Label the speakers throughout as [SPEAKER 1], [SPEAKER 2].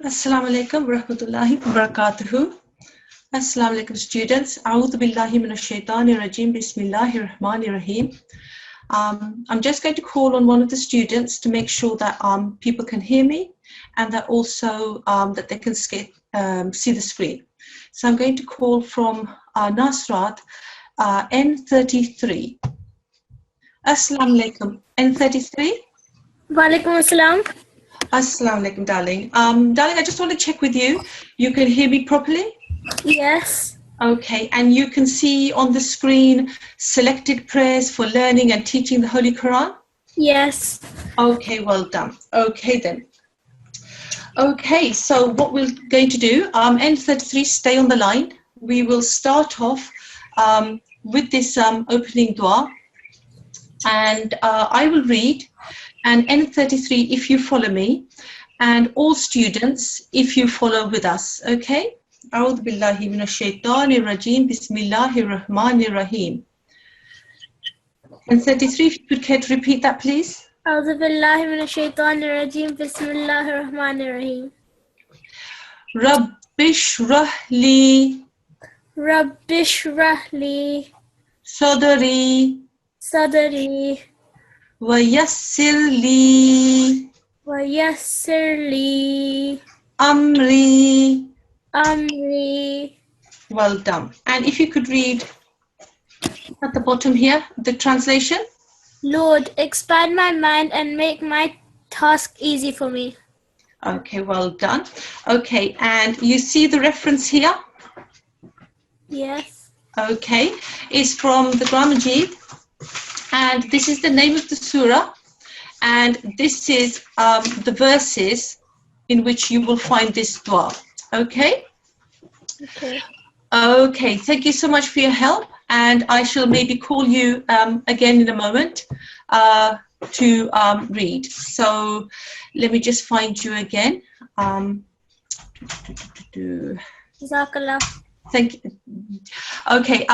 [SPEAKER 1] Assalamu alaikum wa rahmatullahi wa barakatuhu. Assalamu alaikum students. A'udhu billahi minash shaitanir rajim. Bismillahir rahmanir rahim. I'm just going to call on one of the students to make sure that people can hear me and that also that they can see the screen. So I'm going to call from Nasrat N33. Assalamu alaikum. N33.
[SPEAKER 2] Walaikum assalam.
[SPEAKER 1] Assalamu alaikum, darling. Darling, I just want to check with you. You can hear me properly?
[SPEAKER 2] Yes.
[SPEAKER 1] Okay, and you can see on the screen selected prayers for learning and teaching the Holy Quran?
[SPEAKER 2] Yes.
[SPEAKER 1] Okay, well done. Okay then. Okay, so what we're going to do, N33, stay on the line. We will start off with this opening dua, and I will read, and N33, if you follow me, and all students, if you follow with us, okay? أعوذ بالله من الشيطان الرجيم بسم الله الرحمن الرحيم. N33, if you could care to repeat that, please.
[SPEAKER 2] أعوذ بالله من الشيطان الرجيم بسم الله الرحمن الرحيم.
[SPEAKER 1] رب اشرح لي
[SPEAKER 2] رب اشرح لي
[SPEAKER 1] صدري
[SPEAKER 2] صدري
[SPEAKER 1] ويسر لي
[SPEAKER 2] ويسر لي
[SPEAKER 1] أمري.
[SPEAKER 2] أمري.
[SPEAKER 1] Well done. And if you could read at the bottom here, the translation.
[SPEAKER 2] Lord, expand my mind and make my task easy for me.
[SPEAKER 1] Okay, well done. Okay, and you see the reference here?
[SPEAKER 2] Yes.
[SPEAKER 1] Okay, it's from the Quran Majid, and this is the name of the surah, and this is the verses in which you will find this dua. Okay?
[SPEAKER 2] Okay.
[SPEAKER 1] Okay, thank you so much for your help, and I shall maybe call you again in a moment to read. So let me just find you again.
[SPEAKER 2] Jazakallah.
[SPEAKER 1] Thank you. Okay,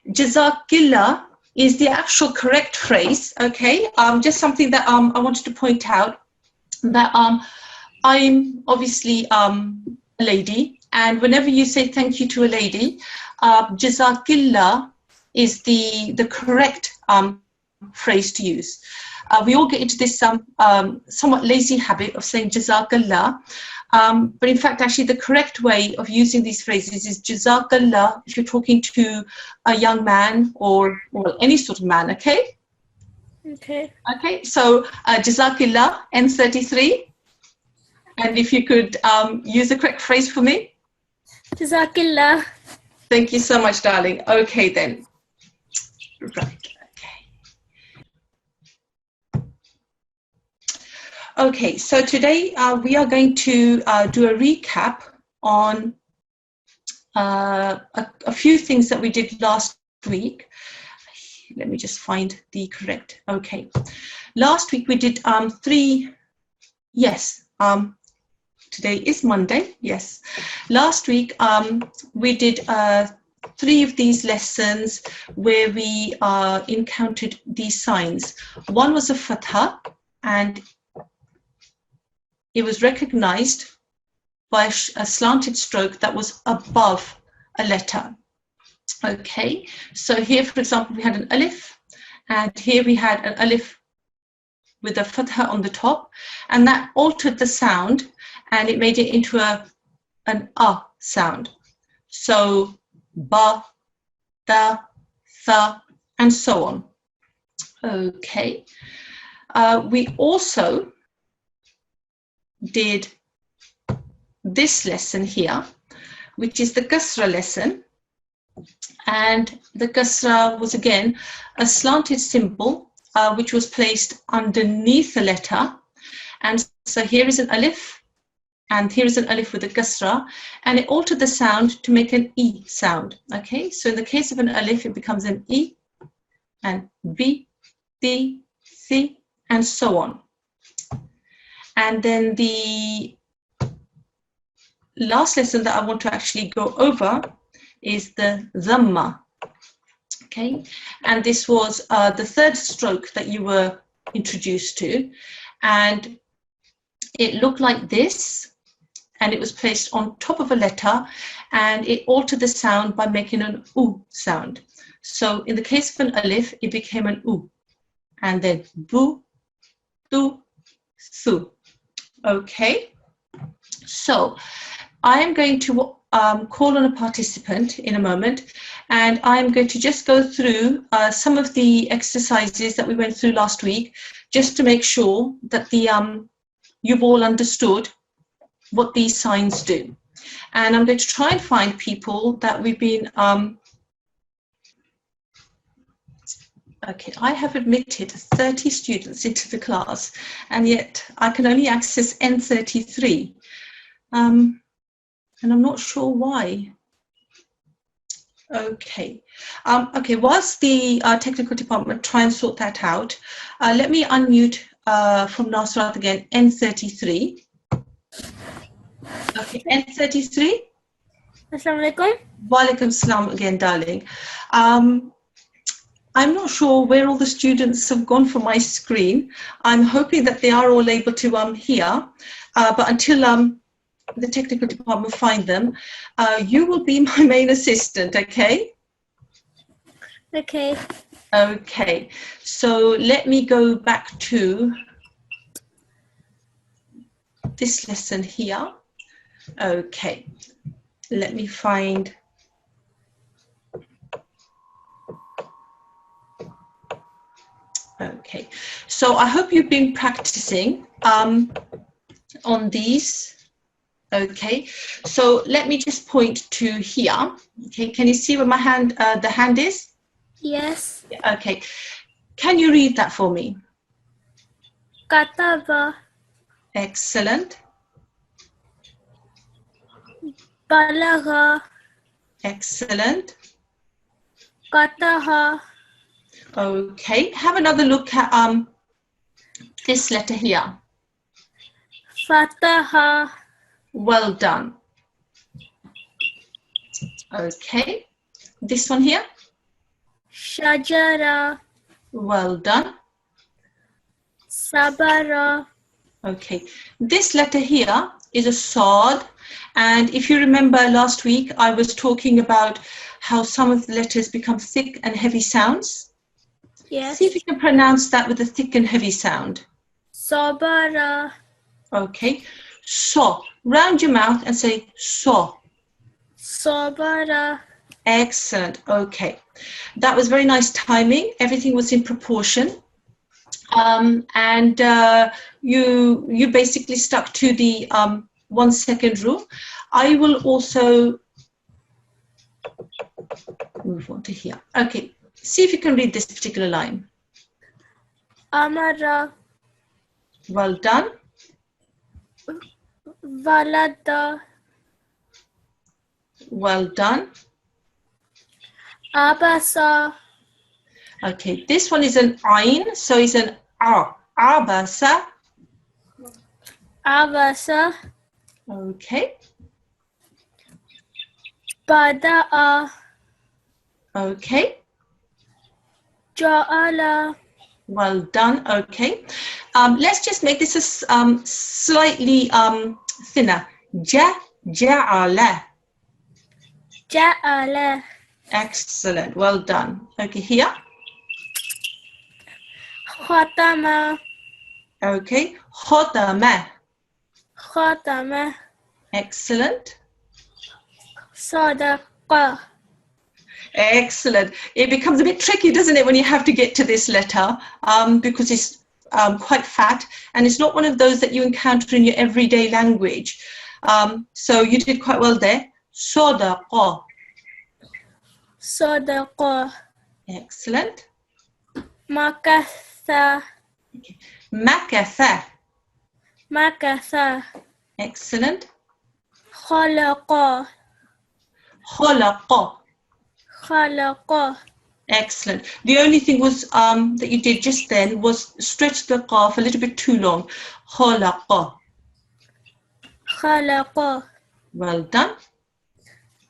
[SPEAKER 1] Jazakillah is the actual correct phrase, okay? Just something that I wanted to point out, that I'm obviously a lady, and whenever you say thank you to a lady, Jazakillah is the correct phrase to use. We all get into this somewhat lazy habit of saying Jazakallah, but in fact, actually, the correct way of using these phrases is Jazakallah if you're talking to a young man or any sort of man, okay?
[SPEAKER 2] Okay.
[SPEAKER 1] Okay, so Jazakillah, N33. And if you could use the correct phrase for me.
[SPEAKER 2] Jazakallah.
[SPEAKER 1] Thank you so much, darling. Okay, then. Right. Okay, so today we are going to do a recap on a few things that we did last week. Let me just find the correct. Okay, last week we did today is Monday, yes. Last week we did 3 of these lessons where we encountered these signs. One was a fatha, and it was recognized by a slanted stroke that was above a letter. Okay, so here, for example, we had an alif, and here we had an alif with a fatha on the top, and that altered the sound, and it made it into an sound. So ba, da, tha, and so on. Okay, we also did this lesson here, which is the kasra lesson, and the kasra was again a slanted symbol which was placed underneath the letter, and so here is an alif, and here is an alif with a kasra, and it altered the sound to make an e sound. Okay, so in the case of an alif, it becomes an e, and b, d, c, and so on. And then the last lesson that I want to actually go over is the dhamma. Okay, and this was the third stroke that you were introduced to, and it looked like this, and it was placed on top of a letter, and it altered the sound by making an oo sound. So in the case of an alif, it became an oo, and then bu, tu, su. Okay, so I am going to call on a participant in a moment, and I'm going to just go through some of the exercises that we went through last week, just to make sure that you've all understood what these signs do. And I'm going to try and find people that we've been okay, I have admitted 30 students into the class, and yet I can only access N33. And I'm not sure why. Okay. Okay, whilst the technical department try and sort that out, let me unmute from Nasrat again, N33. Okay, N33.
[SPEAKER 2] Assalamu alaikum.
[SPEAKER 1] Walaikum salam again, darling. I'm not sure where all the students have gone from my screen. I'm hoping that they are all able to hear, but until the technical department find them, you will be my main assistant, okay?
[SPEAKER 2] Okay.
[SPEAKER 1] Okay, so let me go back to this lesson here. Okay, let me find. Okay, so I hope you've been practicing on these. Okay, so let me just point to here. Okay, can you see where my hand, the hand is?
[SPEAKER 2] Yes.
[SPEAKER 1] Okay, can you read that for me?
[SPEAKER 2] Kataba.
[SPEAKER 1] Excellent.
[SPEAKER 2] Balagha.
[SPEAKER 1] Excellent.
[SPEAKER 2] Qataha.
[SPEAKER 1] Okay, have another look at this letter here.
[SPEAKER 2] Fataha.
[SPEAKER 1] Well done. Okay, this one here.
[SPEAKER 2] Shajara.
[SPEAKER 1] Well done.
[SPEAKER 2] Sabara.
[SPEAKER 1] Okay, this letter here is a sod, and if you remember last week I was talking about how some of the letters become thick and heavy sounds.
[SPEAKER 2] Yes.
[SPEAKER 1] See if you can pronounce that with a thick and heavy sound.
[SPEAKER 2] Sabara.
[SPEAKER 1] Okay, so round your mouth and say so.
[SPEAKER 2] Sabara.
[SPEAKER 1] Excellent. Okay, that was very nice timing. Everything was in proportion, and you basically stuck to the 1 second rule. I will also move on to here. Okay, see if you can read this particular line.
[SPEAKER 2] Amara.
[SPEAKER 1] Well done.
[SPEAKER 2] Valada.
[SPEAKER 1] Well done.
[SPEAKER 2] Abasa.
[SPEAKER 1] Okay, this one is an ayn, so it's an r. Abasa.
[SPEAKER 2] Abasa.
[SPEAKER 1] Okay.
[SPEAKER 2] Bada'a.
[SPEAKER 1] Okay.
[SPEAKER 2] Ja'ala.
[SPEAKER 1] Well done. Okay. Let's just make this a slightly thinner. Ja'ala.
[SPEAKER 2] Ja'ala.
[SPEAKER 1] Excellent. Well done. Okay, here.
[SPEAKER 2] Khatama.
[SPEAKER 1] Okay. Khatama.
[SPEAKER 2] Khatama.
[SPEAKER 1] Excellent.
[SPEAKER 2] Sadaqa.
[SPEAKER 1] Excellent. It becomes a bit tricky, doesn't it, when you have to get to this letter, because it's quite fat, and it's not one of those that you encounter in your everyday language. So you did quite well there. Sadaqa.
[SPEAKER 2] Sadaqa.
[SPEAKER 1] Excellent.
[SPEAKER 2] Makatha.
[SPEAKER 1] Makatha.
[SPEAKER 2] Makatha.
[SPEAKER 1] Excellent.
[SPEAKER 2] Khalaqa.
[SPEAKER 1] Khalaqa.
[SPEAKER 2] Khalaqa.
[SPEAKER 1] Excellent. The only thing was that you did just then was stretch the qaf a little bit too long. Khalaqa.
[SPEAKER 2] Khalaqa.
[SPEAKER 1] Well done.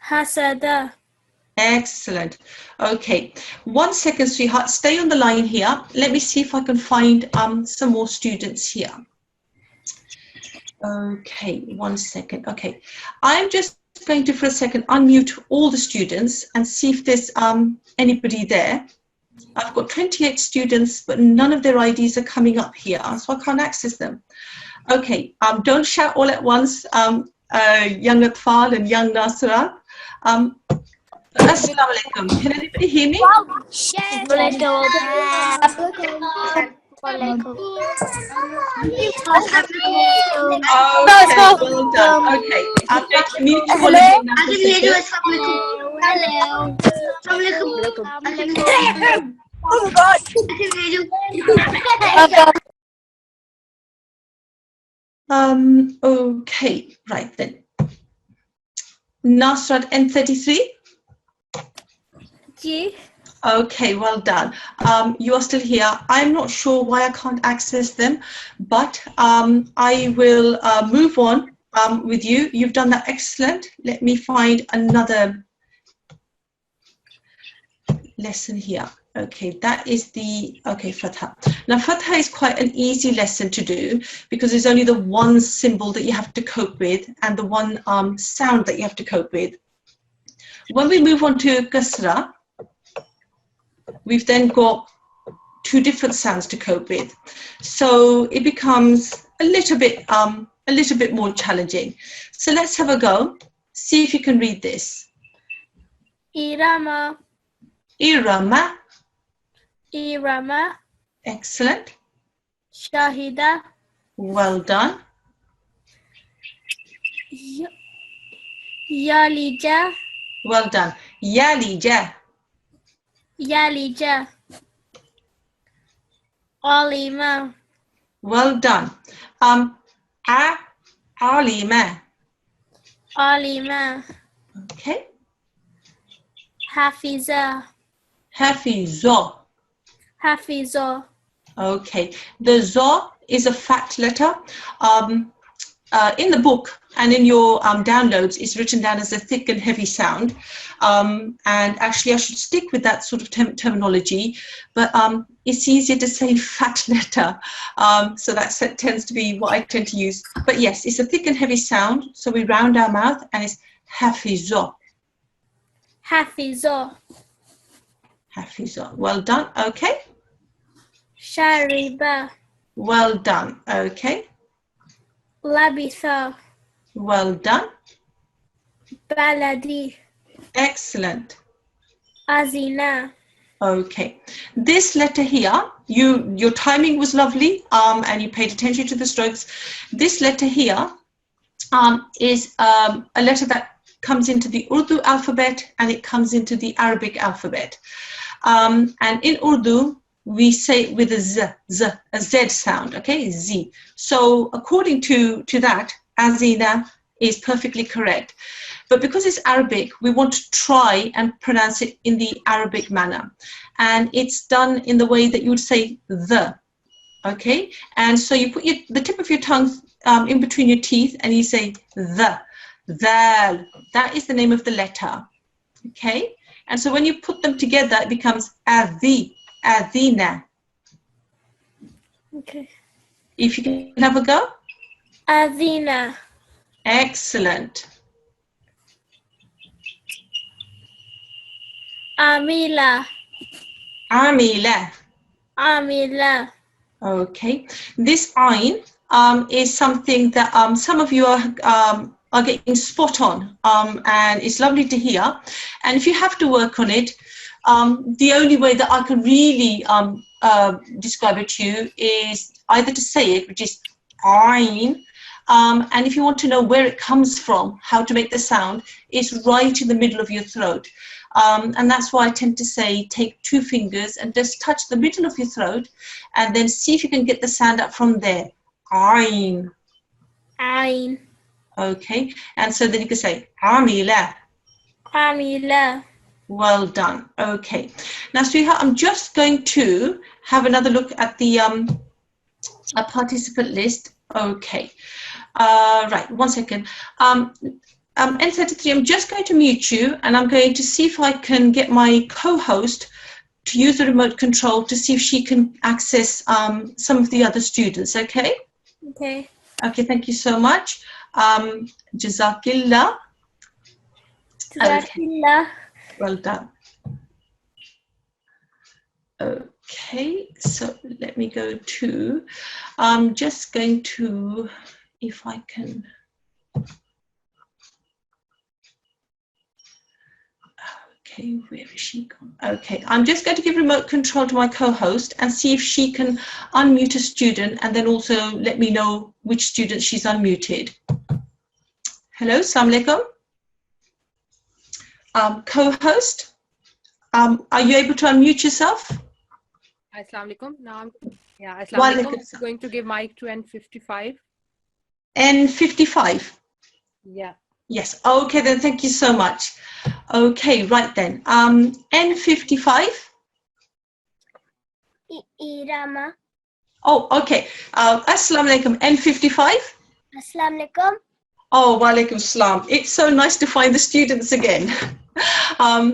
[SPEAKER 2] Hasada.
[SPEAKER 1] Excellent. Okay. 1 second, sweetheart. Stay on the line here. Let me see if I can find some more students here. Okay, 1 second. Okay, I'm just going to for a second unmute all the students and see if there's anybody there. I've got 28 students, but none of their IDs are coming up here, so I can't access them. Okay, don't shout all at once, young Atfal and young Nasrat. Assalamu alaikum. Can anybody hear me? Okay, well done. Okay, I'm going to mute you all again now for a second.
[SPEAKER 2] Oh God.
[SPEAKER 1] Okay, right then. Nasrat N33.
[SPEAKER 2] G.
[SPEAKER 1] Okay, well done. You are still here. I'm not sure why I can't access them, but I will move on with you. You've done that excellent. Let me find another lesson here. Okay, that is the, okay, Fatha. Now, Fatha is quite an easy lesson to do because there's only the one symbol that you have to cope with and the one sound that you have to cope with. When we move on to Kasra, we've then got two different sounds to cope with. So it becomes a little bit more challenging. So let's have a go. See if you can read this.
[SPEAKER 2] Irama.
[SPEAKER 1] Irama.
[SPEAKER 2] Irama.
[SPEAKER 1] Excellent.
[SPEAKER 2] Shahida.
[SPEAKER 1] Well done.
[SPEAKER 2] Yalija.
[SPEAKER 1] Well done. Yalija.
[SPEAKER 2] Yalija. Alima.
[SPEAKER 1] Well done. Alima.
[SPEAKER 2] Alima.
[SPEAKER 1] Okay.
[SPEAKER 2] Hafiza.
[SPEAKER 1] Hafizo.
[SPEAKER 2] Hafizo.
[SPEAKER 1] Okay. The zo is a fat letter. In the book and in your downloads, it's written down as a thick and heavy sound. And actually, I should stick with that sort of terminology, but it's easier to say fat letter. So that tends to be what I tend to use. But yes, it's a thick and heavy sound. So we round our mouth and it's hafizo.
[SPEAKER 2] Hafizo.
[SPEAKER 1] Hafizo. Well done. Okay.
[SPEAKER 2] Shariba.
[SPEAKER 1] Well done. Okay.
[SPEAKER 2] Labitha.
[SPEAKER 1] Well done.
[SPEAKER 2] Baladi.
[SPEAKER 1] Excellent.
[SPEAKER 2] Azina.
[SPEAKER 1] Okay. This letter here, your timing was lovely, and you paid attention to the strokes. This letter here is a letter that comes into the Urdu alphabet and it comes into the Arabic alphabet. And in Urdu, we say it with a Z sound, okay, Z. So according to that, Azina is perfectly correct. But because it's Arabic, we want to try and pronounce it in the Arabic manner. And it's done in the way that you would say the, okay? And so you put the tip of your tongue in between your teeth and you say the, that is the name of the letter, okay? And so when you put them together, it becomes Adina.
[SPEAKER 2] Okay.
[SPEAKER 1] If you can have a go.
[SPEAKER 2] Azina.
[SPEAKER 1] Excellent.
[SPEAKER 2] Amila.
[SPEAKER 1] Amila.
[SPEAKER 2] Amila.
[SPEAKER 1] Okay. This ayn is something that some of you are getting spot on, and it's lovely to hear. And if you have to work on it, the only way that I can really describe it to you is either to say it, which is ayn, and if you want to know where it comes from, how to make the sound, it's right in the middle of your throat. And that's why I tend to say take 2 fingers and just touch the middle of your throat and then see if you can get the sound up from there. Ayn.
[SPEAKER 2] Ayn.
[SPEAKER 1] Okay, and so then you can say Amila.
[SPEAKER 2] Amila.
[SPEAKER 1] Well done. Okay. Now, sweetheart, I'm just going to have another look at the participant list. Okay. Right, 1 second. N33, I'm just going to mute you and I'm going to see if I can get my co-host to use the remote control to see if she can access some of the other students, okay?
[SPEAKER 2] Okay.
[SPEAKER 1] Okay, thank you so much. Jazakillah. Okay,
[SPEAKER 2] Jazakallah.
[SPEAKER 1] well done. Okay, so let me go to, I'm just going to, if I can. Okay, where is she gone? Okay, I'm just going to give remote control to my co-host and see if she can unmute a student and then also let me know which student she's unmuted. Hello, Assalamu alaikum. Co-host, are you able to unmute yourself?
[SPEAKER 3] Assalamu alaikum. Now assalamu alaikum. I'm going to give mic to N55.
[SPEAKER 1] N55?
[SPEAKER 3] Yeah.
[SPEAKER 1] Yes, okay then, thank you so much. Okay, right then. N55?
[SPEAKER 2] Irama.
[SPEAKER 1] Oh, okay. Assalamu alaikum. N55?
[SPEAKER 2] Assalamu alaikum.
[SPEAKER 1] Oh, walaikum salam. It's so nice to find the students again.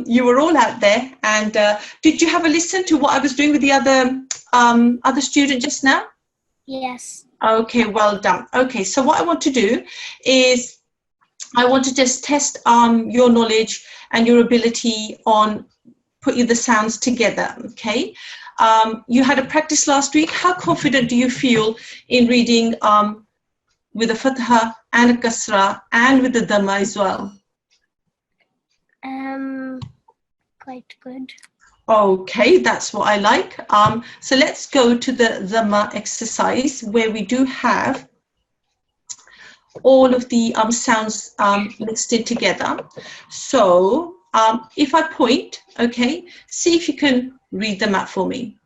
[SPEAKER 1] You were all out there, and did you have a listen to what I was doing with the other student just now?
[SPEAKER 2] Yes.
[SPEAKER 1] Okay, well done. Okay, so what I want to do is I want to just test your knowledge and your ability on putting the sounds together, okay? You had a practice last week. How confident do you feel in reading with a fatha and a kasra and with the dhamma as well?
[SPEAKER 2] Quite good.
[SPEAKER 1] Okay, that's what I like. So let's go to the dhamma exercise where we do have all of the sounds listed together. So if I point, okay, see if you can read them out for me.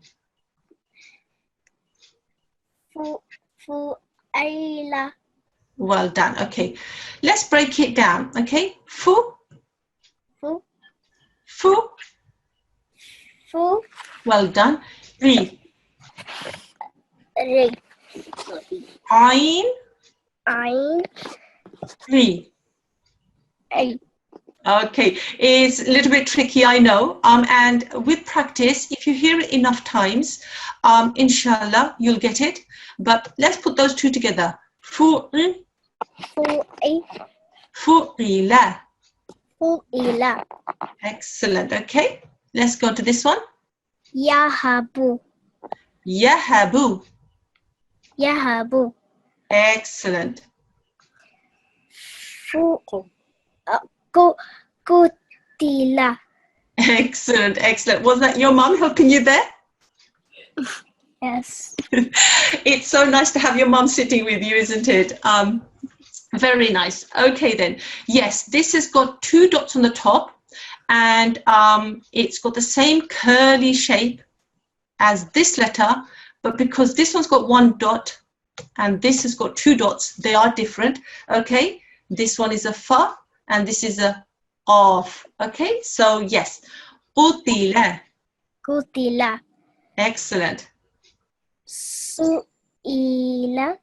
[SPEAKER 2] Ayla.
[SPEAKER 1] Well done. Okay, let's break it down. Okay, fu. Well done. Ri. Ain. Ri. Okay, it's a little bit tricky, I know. And with practice, if you hear it enough times, inshallah, you'll get it. But let's put those two together. Fu'ila. Excellent. Okay, let's go to this one.
[SPEAKER 2] Yahabu.
[SPEAKER 1] Excellent.
[SPEAKER 2] Kutila.
[SPEAKER 1] Excellent, excellent. Was that your mum helping you there?
[SPEAKER 2] Yes.
[SPEAKER 1] It's so nice to have your mum sitting with you, isn't it? Very nice. Okay then. Yes, this has got two dots on the top and it's got the same curly shape as this letter, but because this one's got one dot and this has got two dots, they are different. Okay, this one is a fa and this is a of. Okay, so yes, Qutila. Excellent.
[SPEAKER 2] Su'ila.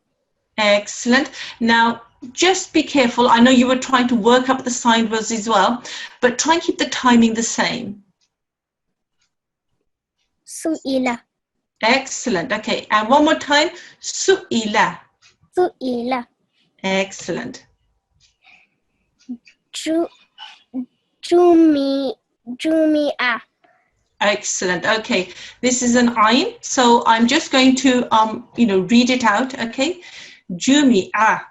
[SPEAKER 1] Excellent. Now, just be careful. I know you were trying to work up the signed words as well, but try and keep the timing the same.
[SPEAKER 2] Su'ila.
[SPEAKER 1] Excellent. Okay, and one more time. Su'ila. Excellent.
[SPEAKER 2] Jumi'a.
[SPEAKER 1] Excellent. Okay, this is an ayn, so I'm just going to read it out. Okay, Jumi'a.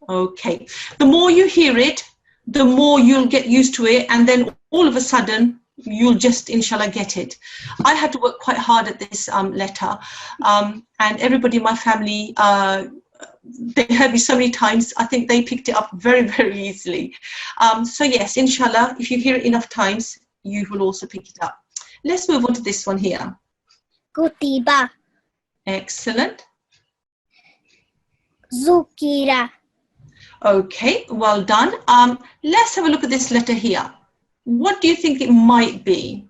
[SPEAKER 1] Okay, the more you hear it, the more you'll get used to it, and then all of a sudden you'll just inshallah get it. I had to work quite hard at this letter, and everybody in my family, they heard me so many times, I think they picked it up very, very easily. So yes, inshallah, if you hear it enough times, you will also pick it up. Let's move on to this one here.
[SPEAKER 2] Kutiba.
[SPEAKER 1] Excellent.
[SPEAKER 2] Zukira.
[SPEAKER 1] Okay, well done. Let's have a look at this letter here. What do you think it might be?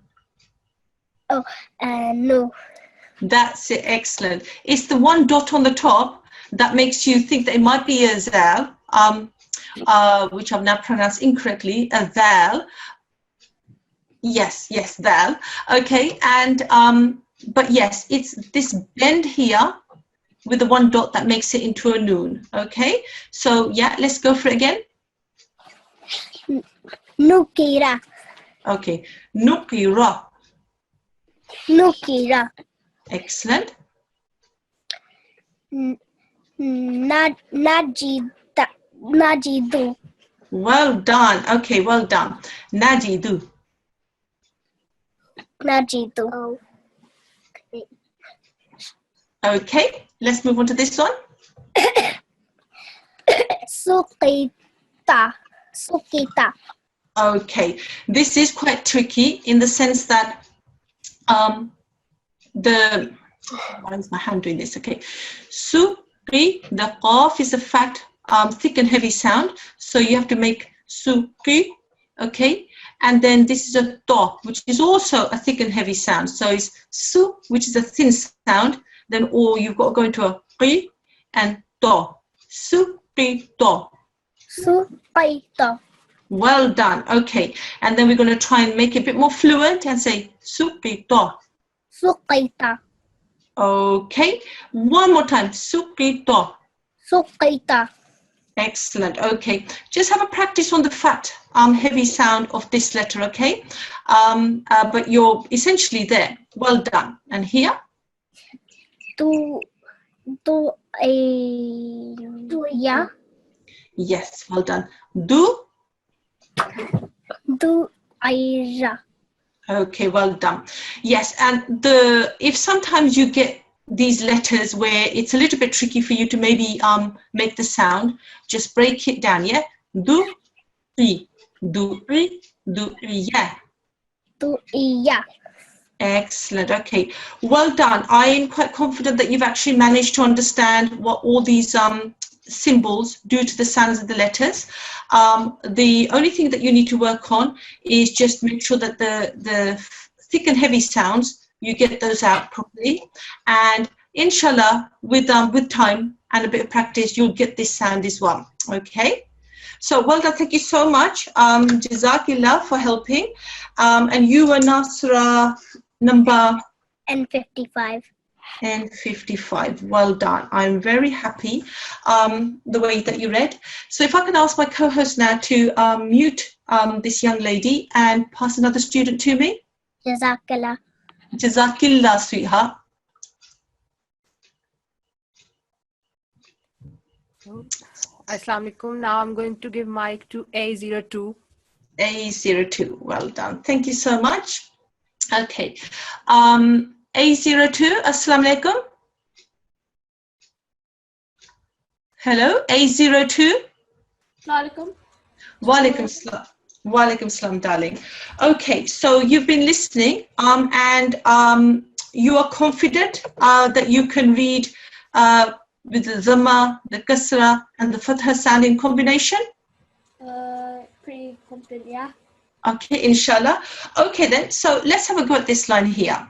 [SPEAKER 2] No.
[SPEAKER 1] That's it, excellent. It's the one dot on the top that makes you think that it might be a zal, which I've now pronounced incorrectly, a zal. Yes, zal. Okay, and but yes, it's this bend here with the one dot that makes it into a noon. Okay, so yeah, let's go for it again.
[SPEAKER 2] Nukira.
[SPEAKER 1] Okay, nukira.
[SPEAKER 2] Nukira.
[SPEAKER 1] Excellent.
[SPEAKER 2] Najida. Najidu.
[SPEAKER 1] Well done. Okay, well done. Najidu.
[SPEAKER 2] Najidu. Oh.
[SPEAKER 1] Okay, let's move on to this one.
[SPEAKER 2] Sukita. Sukita.
[SPEAKER 1] Okay, this is quite tricky in the sense that why is my hand doing this? Okay, suqi, the qaf is a fact, thick and heavy sound, so you have to make suqi, okay, and then this is a to, which is also a thick and heavy sound, so it's su, which is a thin sound, then or you've got to go into a qi and to, suqi to.
[SPEAKER 2] Suqita.
[SPEAKER 1] Well done. Okay, and then we're going to try and make it a bit more fluent and say suqita.
[SPEAKER 2] Suqita.
[SPEAKER 1] Okay, one more time. Suqita.
[SPEAKER 2] Suqita.
[SPEAKER 1] Excellent. Okay, just have a practice on the fat heavy sound of this letter. Okay, but you're essentially there. Well done. And here.
[SPEAKER 2] Yeah.
[SPEAKER 1] Yes, well done. Do.
[SPEAKER 2] Aira.
[SPEAKER 1] Okay, well done. Yes, and if sometimes you get these letters where it's a little bit tricky for you to maybe make the sound, just break it down. Yeah, do I, yeah.
[SPEAKER 2] Yeah.
[SPEAKER 1] Excellent. Okay, well done. I'm quite confident that you've actually managed to understand what all these symbols do to the sounds of the letters. The only thing that you need to work on is just make sure that the thick and heavy sounds, you get those out properly, and inshallah with time and a bit of practice you'll get this sound as well. Okay, so well done, thank you so much. Jazakillah for helping, and you were Nasra number
[SPEAKER 2] N55.
[SPEAKER 1] and 55. Well done. I'm very happy the way that you read. So if I can ask my co-host now to mute this young lady and pass another student to me.
[SPEAKER 2] Jazakillah.
[SPEAKER 1] Jazakillah, sweetheart.
[SPEAKER 3] Assalamu alaikum. Now I'm going to give mic to A02.
[SPEAKER 1] A02. Well done. Thank you so much. Okay. A02, Assalamu alaikum. Hello, A02.
[SPEAKER 2] Assalamualaikum.
[SPEAKER 1] Walaikum salam. Walaikum salam, darling. Okay, so you've been listening and you are confident that you can read with the Dhamma, the Kasra and the Fatha sound in combination?
[SPEAKER 2] Pretty confident, yeah.
[SPEAKER 1] Okay, inshallah. Okay then, so let's have a go at this line here.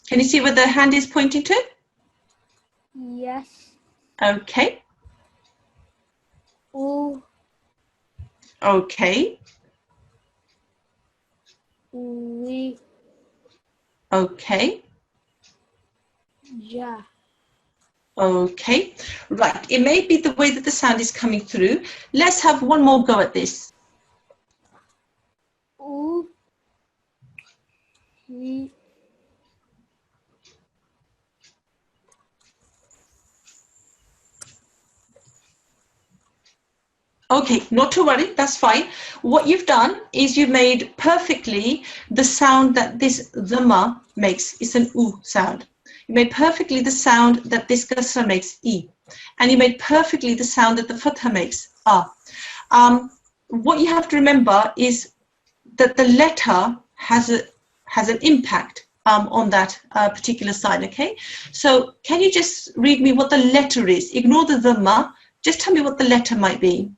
[SPEAKER 1] Can you see where the hand is pointing to?
[SPEAKER 2] Yes.
[SPEAKER 1] Okay.
[SPEAKER 2] Ooh.
[SPEAKER 1] Okay.
[SPEAKER 2] We.
[SPEAKER 1] Okay.
[SPEAKER 2] Ja.
[SPEAKER 1] Okay. Right. It may be the way that the sound is coming through. Let's have one more go at this.
[SPEAKER 2] Ooh. We.
[SPEAKER 1] Okay, not to worry, that's fine. What you've done is you've made perfectly the sound that this Dhamma makes. It's an oo sound. You made perfectly the sound that this Kasra makes, E. And you made perfectly the sound that the Fatha makes, A. What you have to remember is that the letter has an impact on that particular sign, okay? So can you just read me what the letter is? Ignore the Dhamma, just tell me what the letter might be.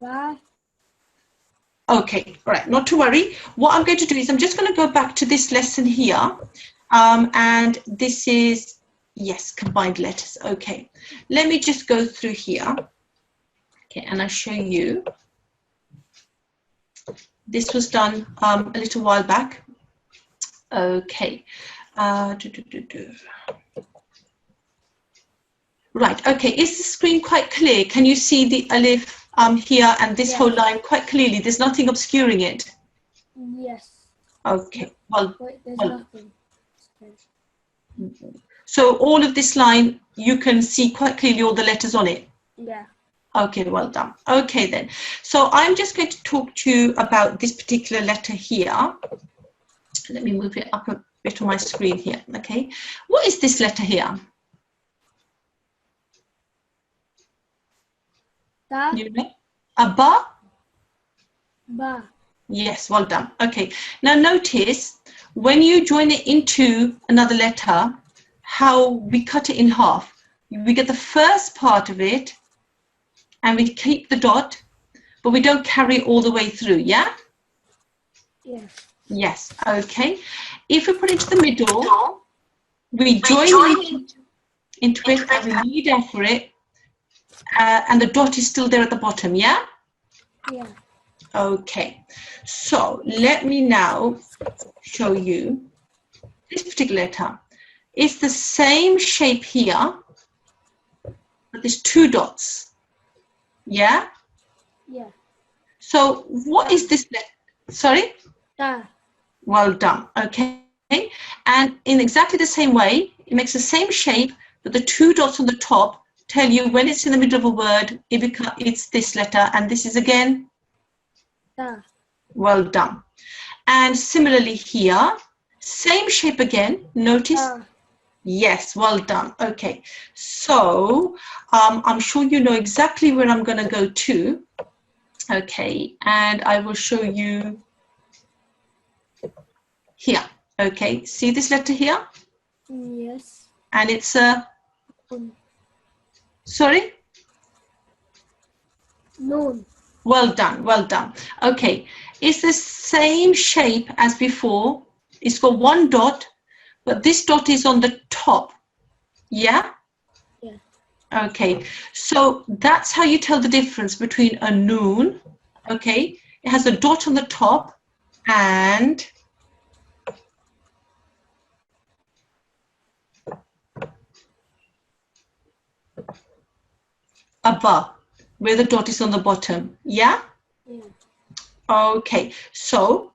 [SPEAKER 2] Ba.
[SPEAKER 1] Okay, all right, not to worry. What I'm going to do is I'm just going to go back to this lesson here. And this is, yes, combined letters. Okay, let me just go through here. Okay, and I'll show you. This was done a little while back. Okay. Right, okay, is the screen quite clear? Can you see the alif here and this whole line quite clearly? There's nothing obscuring it?
[SPEAKER 2] Yes.
[SPEAKER 1] Okay, well,
[SPEAKER 2] Wait, there's nothing.
[SPEAKER 1] so all of this line, you can see quite clearly all the letters on it?
[SPEAKER 2] Yeah.
[SPEAKER 1] Okay, well done. Okay then, so I'm just going to talk to you about this particular letter here. Let me move it up a bit on my screen here, okay? What is this letter here?
[SPEAKER 2] Ta.
[SPEAKER 1] You know? A ba?
[SPEAKER 2] Ba.
[SPEAKER 1] Yes, well done. Okay, now notice when you join it into another letter, how we cut it in half. We get the first part of it and we keep the dot, but we don't carry it all the way through, yeah?
[SPEAKER 2] Yes.
[SPEAKER 1] Yes, okay. If we put it to the middle, we join into it and we lead after it, and the dot is still there at the bottom, yeah?
[SPEAKER 2] Yeah.
[SPEAKER 1] Okay, so let me now show you this particular letter. It's the same shape here, but there's two dots, yeah?
[SPEAKER 2] Yeah.
[SPEAKER 1] So what is this letter? Sorry?
[SPEAKER 2] Ta.
[SPEAKER 1] Well done, okay. And in exactly the same way, it makes the same shape, but the two dots on the top tell you when it's in the middle of a word, it's this letter, and this is again?
[SPEAKER 2] Ta.
[SPEAKER 1] Well done. And similarly here, same shape again, notice?
[SPEAKER 2] Ta.
[SPEAKER 1] Yes, well done. Okay, so I'm sure you know exactly where I'm going to go to. Okay, and I will show you here. Okay, see this letter here?
[SPEAKER 2] Yes.
[SPEAKER 1] And it's a, sorry?
[SPEAKER 2] Noon.
[SPEAKER 1] Well done, well done. Okay, it's the same shape as before. It's got one dot, but this dot is on the top. Yeah?
[SPEAKER 2] Yeah.
[SPEAKER 1] Okay, so that's how you tell the difference between a noon, okay? It has a dot on the top and a ba, where the dot is on the bottom. Yeah?
[SPEAKER 2] Yeah.
[SPEAKER 1] Okay, so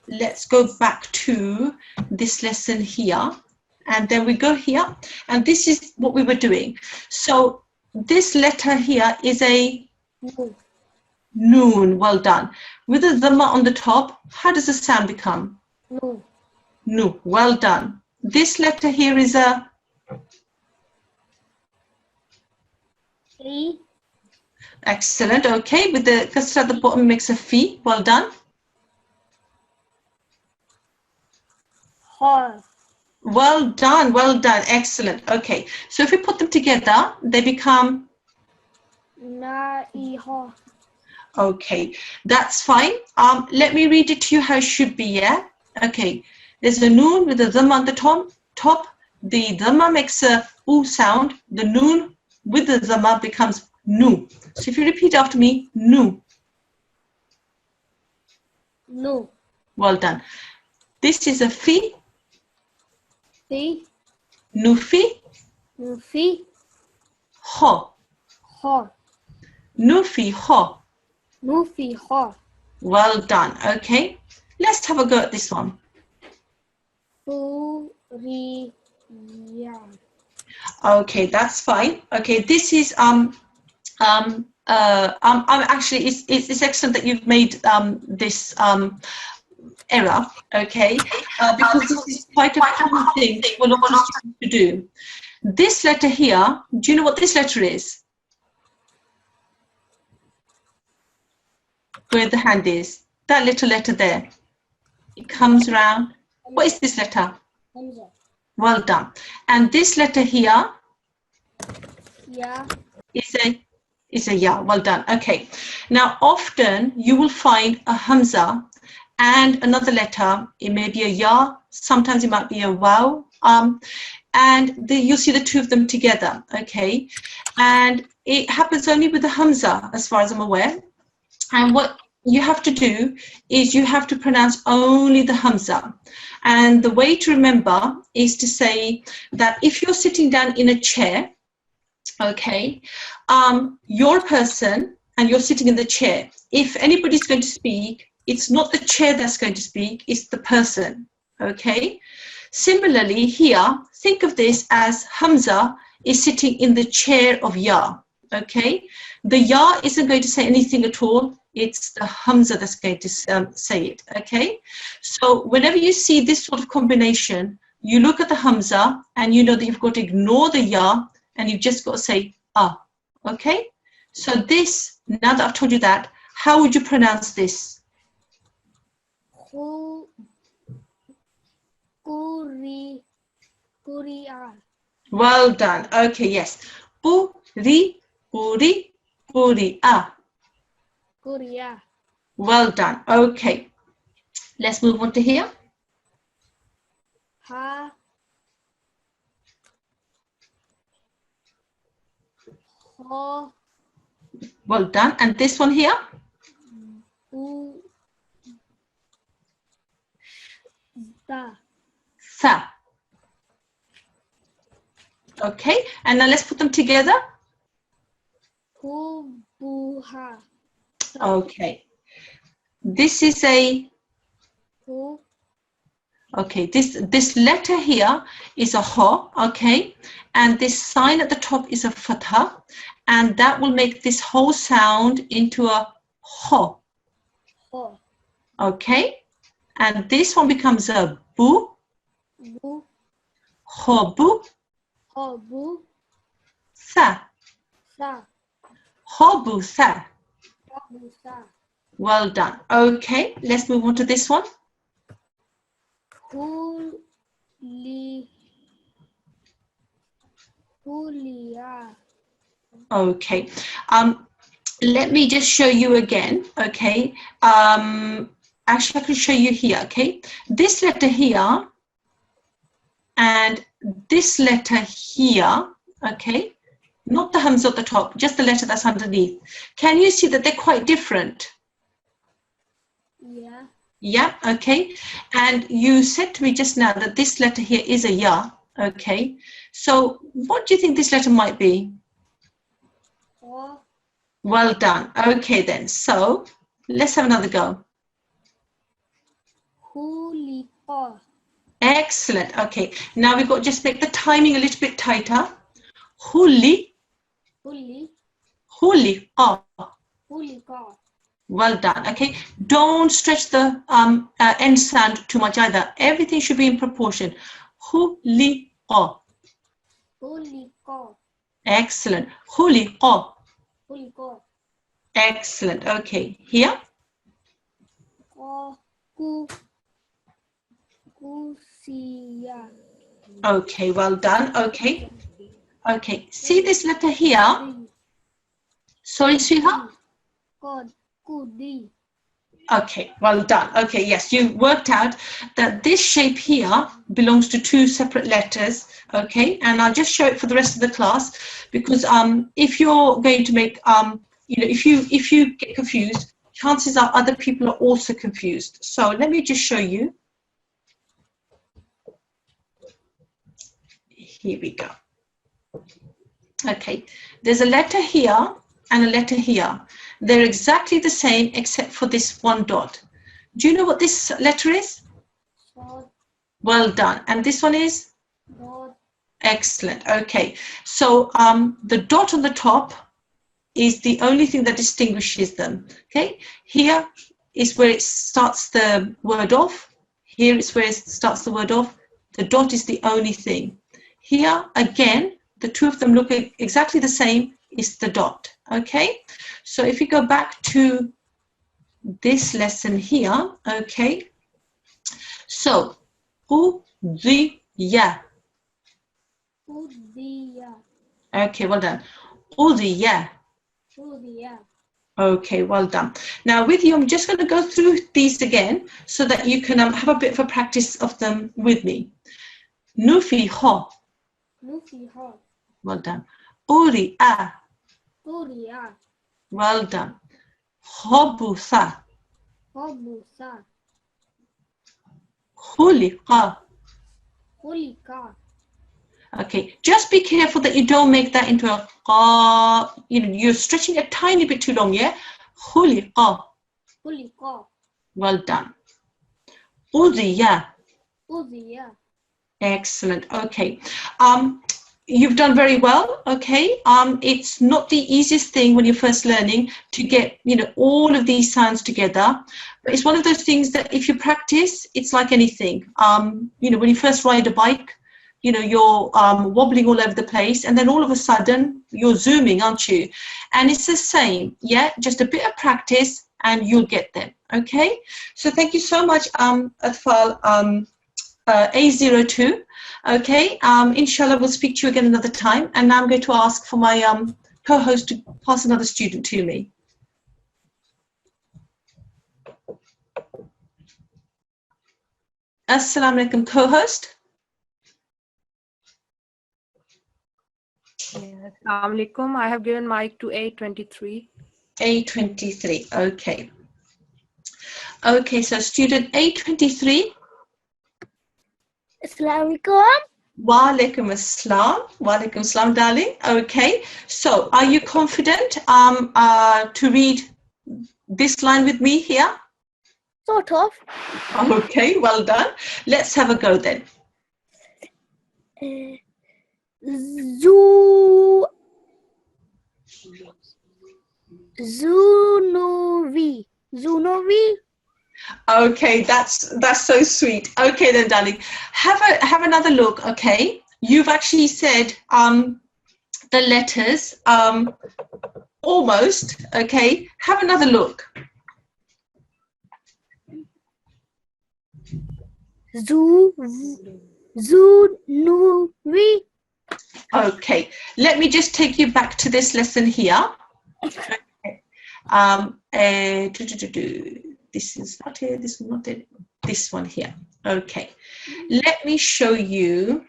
[SPEAKER 1] let's go back to this lesson here. And then we go here, and this is what we were doing. So this letter here is a
[SPEAKER 2] Noon.
[SPEAKER 1] noon, well done. With the dhamma on the top, how does the sound become?
[SPEAKER 2] No.
[SPEAKER 1] No, well done. This letter here is a
[SPEAKER 2] Fi.
[SPEAKER 1] excellent, okay. With the kasra at the bottom makes a fi, well done.
[SPEAKER 2] Ha.
[SPEAKER 1] Well done, excellent. Okay, so if we put them together, they become,
[SPEAKER 2] Na-i-ha.
[SPEAKER 1] okay, that's fine. Let me read it to you how it should be, yeah? Okay, there's a noon with a dhamma on the top. The dhamma makes a oo sound. The noon with the dhamma becomes nu. So if you repeat after me, nu.
[SPEAKER 2] No.
[SPEAKER 1] Well done. This is a fi,
[SPEAKER 2] Fi.
[SPEAKER 1] nufi,
[SPEAKER 2] Nufi.
[SPEAKER 1] ho.
[SPEAKER 2] Ha.
[SPEAKER 1] Nufi, ho.
[SPEAKER 2] Nufi. Ha.
[SPEAKER 1] Well done. Okay, let's have a go at this one.
[SPEAKER 2] Fu-ri-ya.
[SPEAKER 1] Okay, that's fine. Okay, this is I'm actually it's excellent that you've made this error. Okay, because this is quite a common thing for a lot of students to do. This letter here, do you know what this letter is? Where the hand is, that little letter there. It comes around. What is this letter?
[SPEAKER 2] Hamza.
[SPEAKER 1] Well done. And this letter here
[SPEAKER 2] Ya.
[SPEAKER 1] is a ya. Well done. Okay. Now, often you will find a hamza and another letter. It may be a ya. Sometimes it might be a waw. And you'll see the two of them together. Okay. And it happens only with the hamza, as far as I'm aware. And what you have to do is you have to pronounce only the Hamza. And the way to remember is to say that if you're sitting down in a chair, okay, you're a person and you're sitting in the chair. If anybody's going to speak, it's not the chair that's going to speak, it's the person, okay? Similarly here, think of this as Hamza is sitting in the chair of Ya, okay? The Ya isn't going to say anything at all. It's the Hamza that's going to say it, okay? So whenever you see this sort of combination, you look at the Hamza and you know that you've got to ignore the Ya and you've just got to say Ah, okay? So this, now that I've told you that, how would you pronounce this?
[SPEAKER 2] Kuriya.
[SPEAKER 1] Well done. Okay, yes. Puri, puri, puri.
[SPEAKER 2] Kuriya.
[SPEAKER 1] Well done. Okay. Let's move on to here.
[SPEAKER 2] Ha. Ho.
[SPEAKER 1] Well done. And this one here?
[SPEAKER 2] U. Da.
[SPEAKER 1] Sa. Okay. And now let's put them together.
[SPEAKER 2] Buha.
[SPEAKER 1] Okay. This is a...
[SPEAKER 2] Hu.
[SPEAKER 1] Okay, this letter here is a ha, okay, and this sign at the top is a fatha, and that will make this whole sound into a ha,
[SPEAKER 2] Ho.
[SPEAKER 1] okay, and this one becomes a bu,
[SPEAKER 2] Bu.
[SPEAKER 1] ha bu,
[SPEAKER 2] Ho. Bu.
[SPEAKER 1] sa,
[SPEAKER 2] Sa.
[SPEAKER 1] ha bu sa.
[SPEAKER 2] Ho. Bu. Sa.
[SPEAKER 1] Well done. Okay, let's move on to this one.
[SPEAKER 2] Huliya.
[SPEAKER 1] Okay, let me just show you again, okay. Actually, I can show you here, okay. This letter here and this letter here, okay, not the Hamza at the top, just the letter that's underneath. Can you see that they're quite different?
[SPEAKER 2] Yeah.
[SPEAKER 1] Yeah, okay. And you said to me just now that this letter here is a Ya, okay. So what do you think this letter might be?
[SPEAKER 2] Ho.
[SPEAKER 1] Well done. Okay then, so let's have another go.
[SPEAKER 2] Huliqa.
[SPEAKER 1] Excellent. Okay, now we've got to just make the timing a little bit tighter. Huli,
[SPEAKER 2] Huli.
[SPEAKER 1] huliqa.
[SPEAKER 2] Huliqa.
[SPEAKER 1] Well done. Okay, don't stretch the end sound too much either. Everything should be in proportion. Huliqa.
[SPEAKER 2] Huliqa.
[SPEAKER 1] Excellent. Huliqa.
[SPEAKER 2] Huliqa.
[SPEAKER 1] Excellent. Okay, here.
[SPEAKER 2] Kusiya.
[SPEAKER 1] Okay, well done. Okay. Okay, see this letter here? Sorry, sweetheart?
[SPEAKER 2] Kudi.
[SPEAKER 1] Okay, well done. Okay, yes, you worked out that this shape here belongs to two separate letters. Okay, and I'll just show it for the rest of the class because if you're going to make you know, if you get confused, chances are other people are also confused. So let me just show you. Here we go. Okay, there's a letter here and a letter here. They're exactly the same except for this one dot. Do you know what this letter is?
[SPEAKER 2] Sod.
[SPEAKER 1] Well done. And this one is?
[SPEAKER 2] Dod.
[SPEAKER 1] Excellent. Okay, so the dot on the top is the only thing that distinguishes them. Okay, here is where it starts the word off. Here is where it starts the word off. The dot is the only thing. Here again, the two of them look exactly the same. Is the dot. Okay, so if you go back to this lesson here, okay, so udiya.
[SPEAKER 2] Udiya.
[SPEAKER 1] Okay, well done. Udiya.
[SPEAKER 2] Udiya.
[SPEAKER 1] Okay, well done. Now with you, I'm just going to go through these again so that you can have a bit of a practice of them with me. Nufiha.
[SPEAKER 2] Nufiha.
[SPEAKER 1] Well done. Uri'a.
[SPEAKER 2] Uriya.
[SPEAKER 1] Well done. Hobusa.
[SPEAKER 2] Khabusa.
[SPEAKER 1] Khuliqa.
[SPEAKER 2] Khulika.
[SPEAKER 1] Okay, just be careful that you don't make that into a qa. You know, you're stretching a tiny bit too long, yeah? Khuliqa.
[SPEAKER 2] Khulika.
[SPEAKER 1] Well done. Udiya.
[SPEAKER 2] Uziya.
[SPEAKER 1] Excellent. Okay. You've done very well. Okay. It's not the easiest thing when you're first learning to get, you know, all of these sounds together. But it's one of those things that if you practice, it's like anything. You know, when you first ride a bike, you know, you're wobbling all over the place, and then all of a sudden you're zooming, aren't you? And it's the same. Yeah. Just a bit of practice and you'll get them. Okay. So thank you so much, Atfal. A02. Okay, inshallah we'll speak to you again another time, and now I'm going to ask for my co-host to pass another student to me. Assalamu alaikum, co-host.
[SPEAKER 3] Yes. Assalamu alaikum. I have given mic to A23.
[SPEAKER 1] A23, okay. Okay, so student A23.
[SPEAKER 2] Assalamualaikum.
[SPEAKER 1] Wa alaikum assalam. Wa alaikum assalam, darling. Okay, so are you confident to read this line with me here?
[SPEAKER 2] Sort of.
[SPEAKER 1] Okay, well done. Let's have a go then.
[SPEAKER 2] Zunovi. Zunovi.
[SPEAKER 1] Okay, that's so sweet. Okay then, darling. Have another look, okay? You've actually said the letters almost, okay? Have another look.
[SPEAKER 2] Zunovi.
[SPEAKER 1] Okay, let me just take you back to this lesson here. Okay. This is not here, this is not it, this one here. Okay, let me show you.